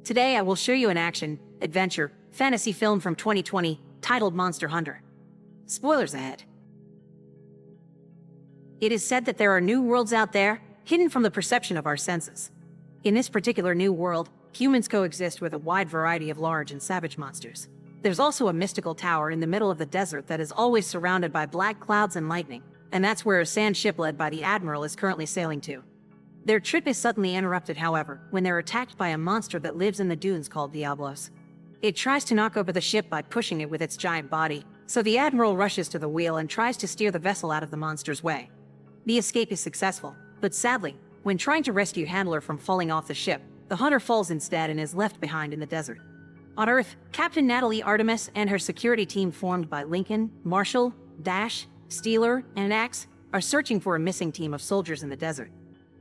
Today I will show you an action, adventure, fantasy film from 2020 titled Monster Hunter. Spoilers ahead. It is said that there are new worlds out there, hidden from the perception of our senses. In this particular new world, humans coexist with a wide variety of large and savage monsters. There's also a mystical tower in the middle of the desert that is always surrounded by black clouds and lightning, and that's where a sand ship led by the Admiral is currently sailing to. Their trip is suddenly interrupted, however, when they're attacked by a monster that lives in the dunes called Diablos. It tries to knock over the ship by pushing it with its giant body, so the Admiral rushes to the wheel and tries to steer the vessel out of the monster's way. The escape is successful, but sadly, when trying to rescue Handler from falling off the ship, the hunter falls instead and is left behind in the desert. On Earth, Captain Artemis and her security team formed by Lincoln, Marshall, Dash, Steeler, and Axe are searching for a missing team of soldiers in the desert.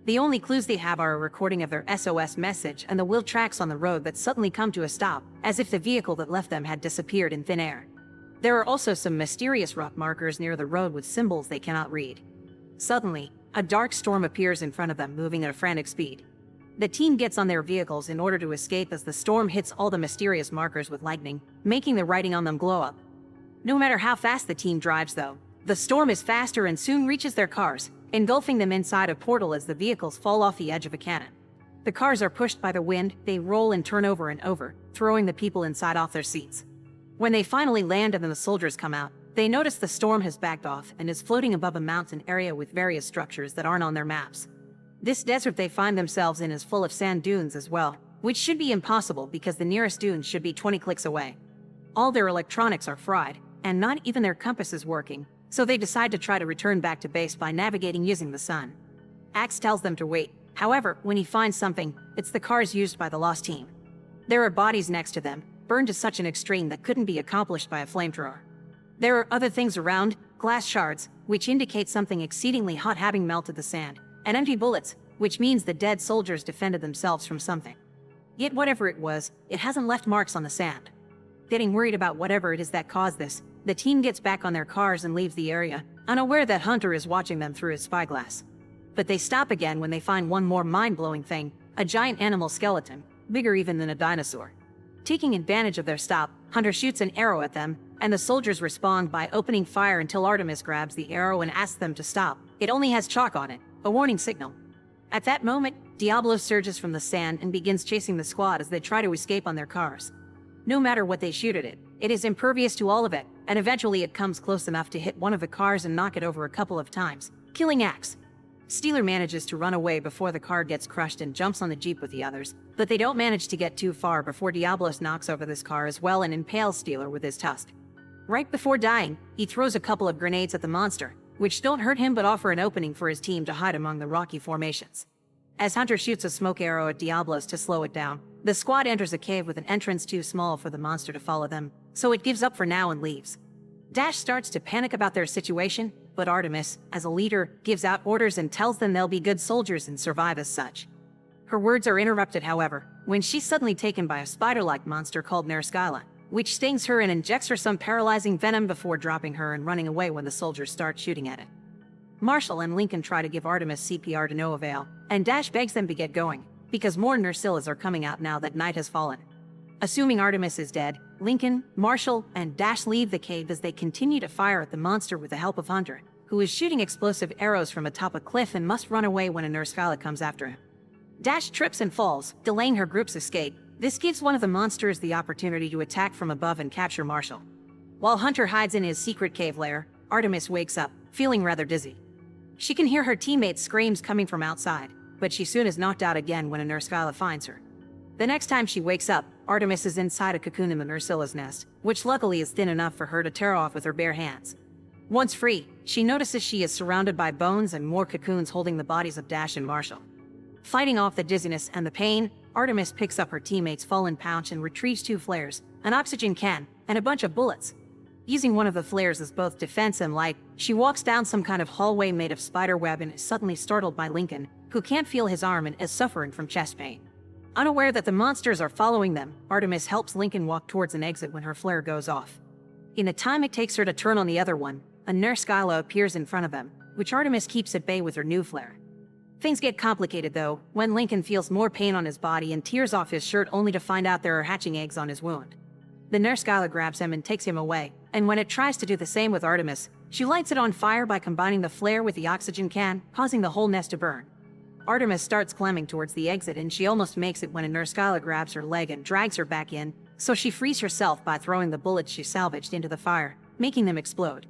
The only clues they have are a recording of their SOS message and the wheel tracks on the road that suddenly come to a stop, as if the vehicle that left them had disappeared in thin air. There are also some mysterious rock markers near the road with symbols they cannot read. Suddenly, a dark storm appears in front of them, moving at a frantic speed. The team gets on their vehicles in order to escape as the storm hits all the mysterious markers with lightning, making the writing on them glow up. No matter how fast the team drives, though, the storm is faster and soon reaches their cars, engulfing them inside a portal as the vehicles fall off the edge of a cannon. The cars are pushed by the wind, they roll and turn over and over, throwing the people inside off their seats. When they finally land and the soldiers come out, they notice the storm has backed off and is floating above a mountain area with various structures that aren't on their maps. This desert they find themselves in is full of sand dunes as well, which should be impossible because the nearest dunes should be 20 clicks away. All their electronics are fried, and not even their compass is working, so they decide to try to return back to base by navigating using the sun. Axe tells them to wait, however, when he finds something, it's the cars used by the lost team. There are bodies next to them, burned to such an extreme that couldn't be accomplished by a flamethrower. There are other things around, glass shards, which indicate something exceedingly hot having melted the sand, and empty bullets, which means the dead soldiers defended themselves from something. Yet whatever it was, it hasn't left marks on the sand. Getting worried about whatever it is that caused this, the team gets back on their cars and leaves the area, unaware that Hunter is watching them through his spyglass. But they stop again when they find one more mind-blowing thing, a giant animal skeleton, bigger even than a dinosaur. Taking advantage of their stop, Hunter shoots an arrow at them, and the soldiers respond by opening fire until Artemis grabs the arrow and asks them to stop. It only has chalk on it, a warning signal. At that moment, Diablo surges from the sand and begins chasing the squad as they try to escape on their cars. No matter what they shoot at it, it is impervious to all of it, and eventually it comes close enough to hit one of the cars and knock it over a couple of times, killing Axe. Steeler manages to run away before the car gets crushed and jumps on the jeep with the others, but they don't manage to get too far before Diablos knocks over this car as well and impales Steeler with his tusk. Right before dying, he throws a couple of grenades at the monster, which don't hurt him but offer an opening for his team to hide among the rocky formations. As Hunter shoots a smoke arrow at Diablos to slow it down, the squad enters a cave with an entrance too small for the monster to follow them, so it gives up for now and leaves. Dash starts to panic about their situation, but Artemis, as a leader, gives out orders and tells them they'll be good soldiers and survive as such. Her words are interrupted, however, when she's suddenly taken by a spider-like monster called Nerskyla, which stings her and injects her some paralyzing venom before dropping her and running away when the soldiers start shooting at it. Marshall and Lincoln try to give Artemis CPR to no avail, and Dash begs them to get going, because more Nersillas are coming out now that night has fallen. Assuming Artemis is dead, Lincoln, Marshall, and Dash leave the cave as they continue to fire at the monster with the help of Hunter, who is shooting explosive arrows from atop a cliff and must run away when a Nerskyla comes after him. Dash trips and falls, delaying her group's escape. This gives one of the monsters the opportunity to attack from above and capture Marshall. While Hunter hides in his secret cave lair, Artemis wakes up, feeling rather dizzy. She can hear her teammates' screams coming from outside, but she soon is knocked out again when a Nerskyla finds her. The next time she wakes up, Artemis is inside a cocoon in the Nersilla's nest, which luckily is thin enough for her to tear off with her bare hands. Once free, she notices she is surrounded by bones and more cocoons holding the bodies of Dash and Marshall. Fighting off the dizziness and the pain, Artemis picks up her teammate's fallen pouch and retrieves 2 flares, an oxygen can, and a bunch of bullets. Using one of the flares as both defense and light, she walks down some kind of hallway made of spider web and is suddenly startled by Lincoln, who can't feel his arm and is suffering from chest pain. Unaware that the monsters are following them, Artemis helps Lincoln walk towards an exit when her flare goes off. In the time it takes her to turn on the other one, a Nerskyla appears in front of them, which Artemis keeps at bay with her new flare. Things get complicated though, when Lincoln feels more pain on his body and tears off his shirt only to find out there are hatching eggs on his wound. The nurse Skyla grabs him and takes him away, and when it tries to do the same with Artemis, she lights it on fire by combining the flare with the oxygen can, causing the whole nest to burn. Artemis starts climbing towards the exit and she almost makes it when a nurse Skyla grabs her leg and drags her back in, so she frees herself by throwing the bullets she salvaged into the fire, making them explode.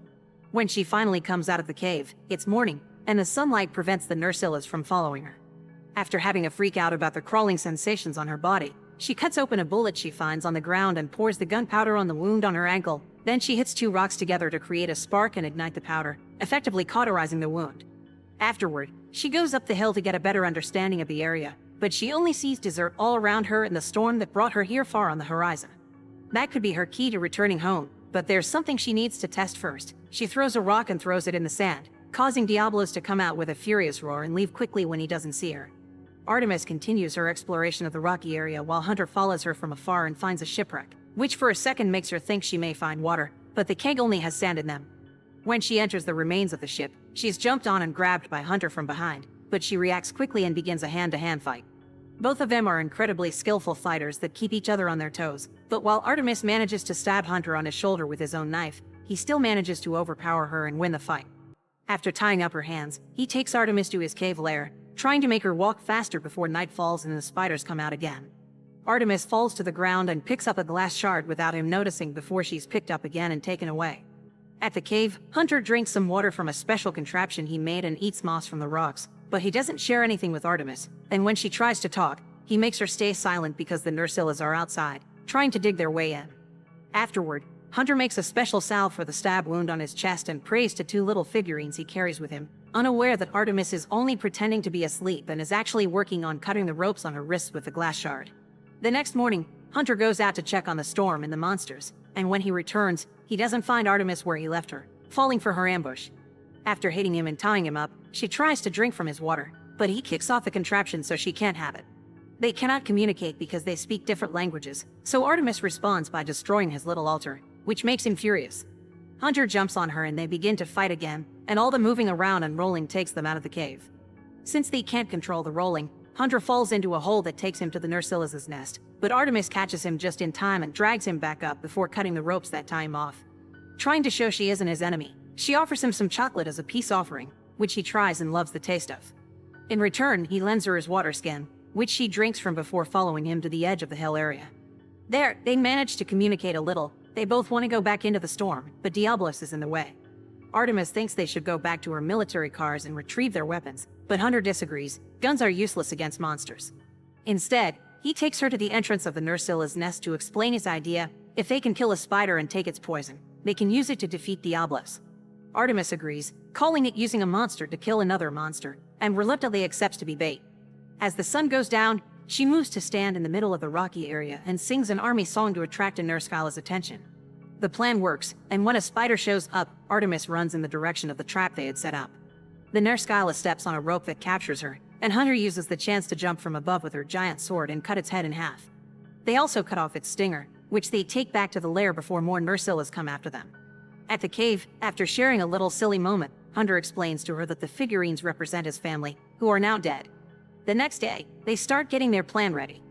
When she finally comes out of the cave, it's morning, and the sunlight prevents the Nursillas from following her. After having a freak out about the crawling sensations on her body, she cuts open a bullet she finds on the ground and pours the gunpowder on the wound on her ankle. Then she hits two rocks together to create a spark and ignite the powder, effectively cauterizing the wound. Afterward, she goes up the hill to get a better understanding of the area, but she only sees desert all around her and the storm that brought her here far on the horizon. That could be her key to returning home, but there's something she needs to test first. She throws a rock and throws it in the sand, causing Diablos to come out with a furious roar and leave quickly when he doesn't see her. Artemis continues her exploration of the rocky area while Hunter follows her from afar and finds a shipwreck, which for a second makes her think she may find water, but the keg only has sand in them. When she enters the remains of the ship, she's jumped on and grabbed by Hunter from behind, but she reacts quickly and begins a hand-to-hand fight. Both of them are incredibly skillful fighters that keep each other on their toes, but while Artemis manages to stab Hunter on his shoulder with his own knife, he still manages to overpower her and win the fight. After tying up her hands, he takes Artemis to his cave lair, trying to make her walk faster before night falls and the spiders come out again. Artemis falls to the ground and picks up a glass shard without him noticing before she's picked up again and taken away. At the cave, Hunter drinks some water from a special contraption he made and eats moss from the rocks, but he doesn't share anything with Artemis, and when she tries to talk, he makes her stay silent because the Nursillas are outside, trying to dig their way in. Afterward, Hunter makes a special salve for the stab wound on his chest and prays to two little figurines he carries with him, unaware that Artemis is only pretending to be asleep and is actually working on cutting the ropes on her wrists with the glass shard. The next morning, Hunter goes out to check on the storm and the monsters, and when he returns, he doesn't find Artemis where he left her, falling for her ambush. After hitting him and tying him up, she tries to drink from his water, but he kicks off the contraption so she can't have it. They cannot communicate because they speak different languages, so Artemis responds by destroying his little altar, which makes him furious. Hunter jumps on her and they begin to fight again, and all the moving around and rolling takes them out of the cave. Since they can't control the rolling, Hunter falls into a hole that takes him to the Nursillas' nest, but Artemis catches him just in time and drags him back up before cutting the ropes that tie him off. Trying to show she isn't his enemy, she offers him some chocolate as a peace offering, which he tries and loves the taste of. In return, he lends her his water skin, which she drinks from before following him to the edge of the hill area. There, they manage to communicate a little. They both want to go back into the storm, but Diablos is in the way. Artemis thinks they should go back to her military cars and retrieve their weapons, but Hunter disagrees. Guns are useless against monsters. Instead, he takes her to the entrance of the Nursilla's nest to explain his idea. If they can kill a spider and take its poison, they can use it to defeat Diablos. Artemis agrees, calling it using a monster to kill another monster, and reluctantly accepts to be bait. As the sun goes down, she moves to stand in the middle of the rocky area and sings an army song to attract a Nurse Skyla's attention. The plan works, and when a spider shows up, Artemis runs in the direction of the trap they had set up. The Nurse Skyla steps on a rope that captures her, and Hunter uses the chance to jump from above with her giant sword and cut its head in half. They also cut off its stinger, which they take back to the lair before more Nursillas come after them. At the cave, after sharing a little silly moment, Hunter explains to her that the figurines represent his family, who are now dead. The next day, they start getting their plan ready.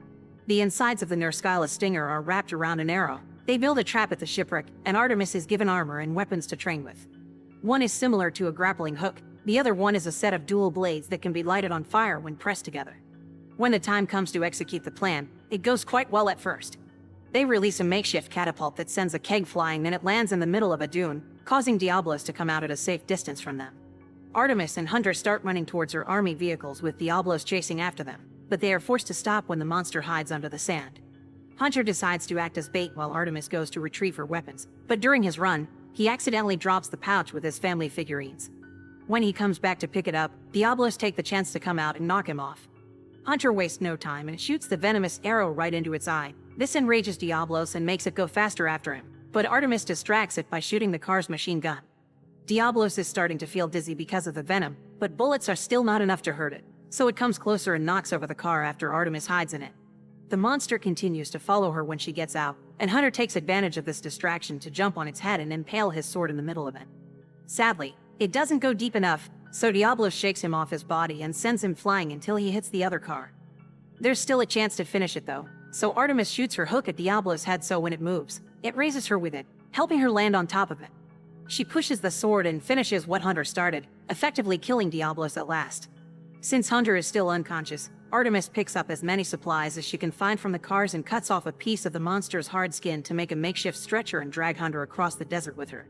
The insides of the Nurse Skyla stinger are wrapped around an arrow. They build a trap at the shipwreck, and Artemis is given armor and weapons to train with. One is similar to a grappling hook, the other one is a set of dual blades that can be lighted on fire when pressed together. When the time comes to execute the plan, it goes quite well at first. They release a makeshift catapult that sends a keg flying and it lands in the middle of a dune, causing Diablos to come out at a safe distance from them. Artemis and Hunter start running towards her army vehicles with Diablos chasing after them, but they are forced to stop when the monster hides under the sand. Hunter decides to act as bait while Artemis goes to retrieve her weapons, but during his run, he accidentally drops the pouch with his family figurines. When he comes back to pick it up, Diablos take the chance to come out and knock him off. Hunter wastes no time and shoots the venomous arrow right into its eye. This enrages Diablos and makes it go faster after him, but Artemis distracts it by shooting the car's machine gun. Diablos is starting to feel dizzy because of the venom, but bullets are still not enough to hurt it, so it comes closer and knocks over the car after Artemis hides in it. The monster continues to follow her when she gets out, and Hunter takes advantage of this distraction to jump on its head and impale his sword in the middle of it. Sadly, it doesn't go deep enough. so Diablos shakes him off his body and sends him flying until he hits the other car. There's still a chance to finish it though, so Artemis shoots her hook at Diablos' head so when it moves, it raises her with it, helping her land on top of it. She pushes the sword and finishes what Hunter started, effectively killing Diablos at last. Since Hunter is still unconscious, Artemis picks up as many supplies as she can find from the cars and cuts off a piece of the monster's hard skin to make a makeshift stretcher and drag Hunter across the desert with her.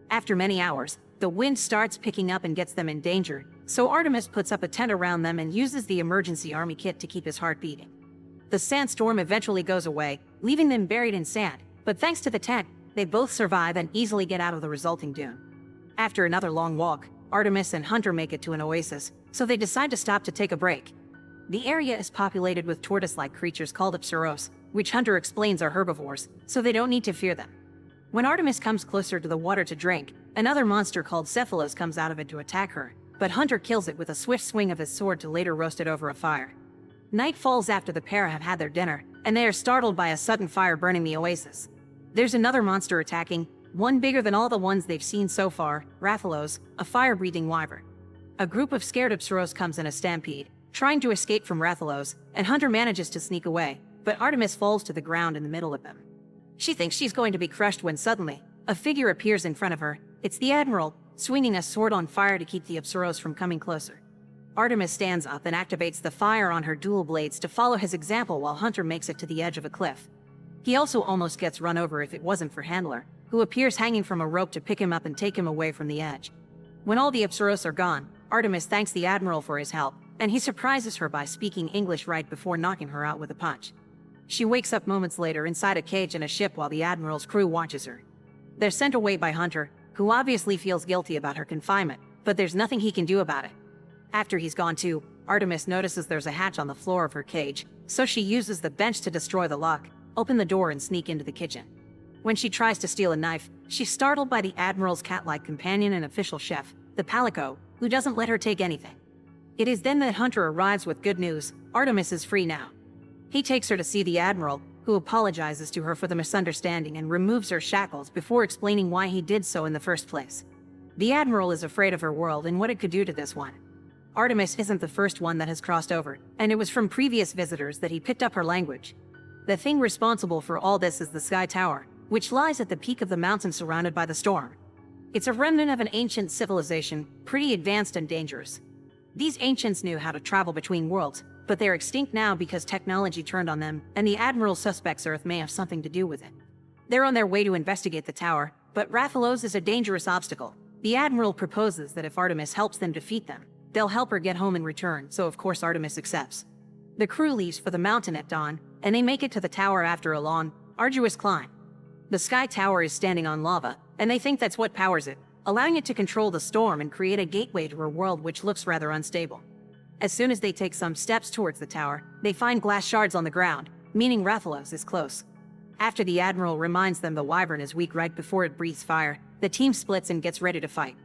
After many hours, the wind starts picking up and gets them in danger, so Artemis puts up a tent around them and uses the emergency army kit to keep his heart beating. The sandstorm eventually goes away, leaving them buried in sand, but thanks to the tent, they both survive and easily get out of the resulting dune. After another long walk, Artemis and Hunter make it to an oasis, so they decide to stop to take a break. The area is populated with tortoise-like creatures called Apsaros, which Hunter explains are herbivores, so they don't need to fear them. When Artemis comes closer to the water to drink, another monster called Cephalos comes out of it to attack her, but Hunter kills it with a swift swing of his sword to later roast it over a fire. Night falls after the pair have had their dinner, and they are startled by a sudden fire burning the oasis. There's another monster attacking, one bigger than all the ones they've seen so far, Rathalos, a fire-breathing wyvern. A group of scared Apsaros comes in a stampede, trying to escape from Rathalos, and Hunter manages to sneak away, but Artemis falls to the ground in the middle of them. She thinks she's going to be crushed when suddenly, a figure appears in front of her. It's the Admiral, swinging a sword on fire to keep the Apsaros from coming closer. Artemis stands up and activates the fire on her dual blades to follow his example while Hunter makes it to the edge of a cliff. He also almost gets run over if it wasn't for Handler, who appears hanging from a rope to pick him up and take him away from the edge. When all the Apsaros are gone, Artemis thanks the Admiral for his help, and he surprises her by speaking English right before knocking her out with a punch. She wakes up moments later inside a cage in a ship while the Admiral's crew watches her. They're sent away by Hunter, who obviously feels guilty about her confinement, but there's nothing he can do about it. After he's gone too, Artemis notices there's a hatch on the floor of her cage, so she uses the bench to destroy the lock, open the door and sneak into the kitchen. When she tries to steal a knife, she's startled by the Admiral's cat-like companion and official chef, the Palico, who doesn't let her take anything. It is then that Hunter arrives with good news: Artemis is free now. He takes her to see the Admiral, who apologizes to her for the misunderstanding and removes her shackles before explaining why he did so in the first place. The Admiral is afraid of her world and what it could do to this one. Artemis isn't the first one that has crossed over, and it was from previous visitors that he picked up her language. The thing responsible for all this is the Sky Tower, which lies at the peak of the mountain surrounded by the storm. It's a remnant of an ancient civilization, pretty advanced and dangerous. These ancients knew how to travel between worlds, but they're extinct now because technology turned on them, and the Admiral suspects Earth may have something to do with it. They're on their way to investigate the tower, but Rathalos is a dangerous obstacle. The Admiral proposes that if Artemis helps them defeat them, they'll help her get home in return, so of course Artemis accepts. The crew leaves for the mountain at dawn, and they make it to the tower after a long, arduous climb. The Sky Tower is standing on lava, and they think that's what powers it, allowing it to control the storm and create a gateway to her world which looks rather unstable. As soon as they take some steps towards the tower, they find glass shards on the ground, meaning Rathalos is close. After the Admiral reminds them the wyvern is weak right before it breathes fire, the team splits and gets ready to fight.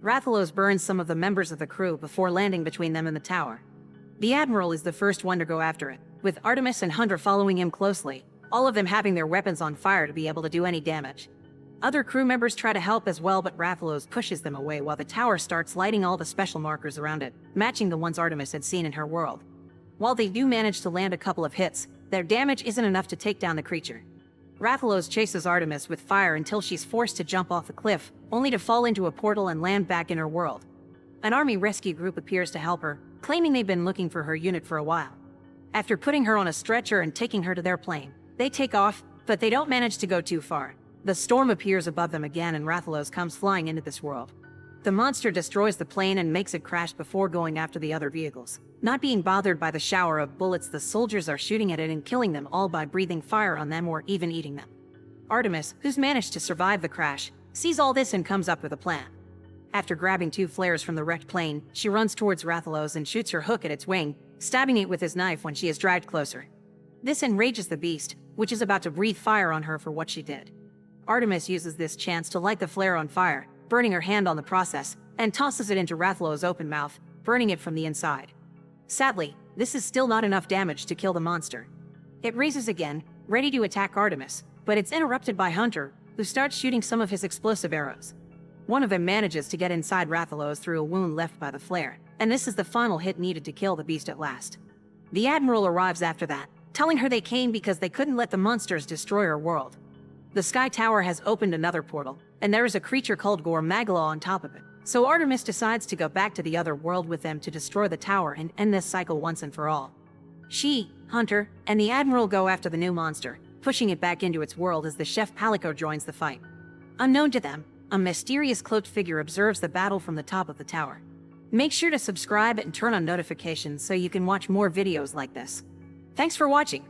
Rathalos burns some of the members of the crew before landing between them and the tower. The Admiral is the first one to go after it, with Artemis and Hunter following him closely, all of them having their weapons on fire to be able to do any damage. Other crew members try to help as well, but Rathalos pushes them away while the tower starts lighting all the special markers around it, matching the ones Artemis had seen in her world. While they do manage to land a couple of hits, their damage isn't enough to take down the creature. Rathalos chases Artemis with fire until she's forced to jump off the cliff, only to fall into a portal and land back in her world. An army rescue group appears to help her, claiming they've been looking for her unit for a while. After putting her on a stretcher and taking her to their plane, they take off, but they don't manage to go too far. The storm appears above them again and Rathalos comes flying into this world. The monster destroys the plane and makes it crash before going after the other vehicles. Not being bothered by the shower of bullets, the soldiers are shooting at it and killing them all by breathing fire on them or even eating them. Artemis, who's managed to survive the crash, sees all this and comes up with a plan. After grabbing 2 flares from the wrecked plane, she runs towards Rathalos and shoots her hook at its wing, stabbing it with his knife when she is dragged closer. This enrages the beast, which is about to breathe fire on her for what she did. Artemis uses this chance to light the flare on fire, burning her hand on the process, and tosses it into Rathalos' open mouth, burning it from the inside. Sadly, this is still not enough damage to kill the monster. It raises again, ready to attack Artemis, but it's interrupted by Hunter, who starts shooting some of his explosive arrows. One of them manages to get inside Rathalos through a wound left by the flare, and this is the final hit needed to kill the beast at last. The Admiral arrives after that, telling her they came because they couldn't let the monsters destroy her world. The Sky Tower has opened another portal, and there is a creature called Gormagala on top of it. So Artemis decides to go back to the other world with them to destroy the tower and end this cycle once and for all. She, Hunter, and the Admiral go after the new monster, pushing it back into its world as the Chef Palico joins the fight. Unknown to them, a mysterious cloaked figure observes the battle from the top of the tower. Make sure to subscribe and turn on notifications so you can watch more videos like this. Thanks for watching.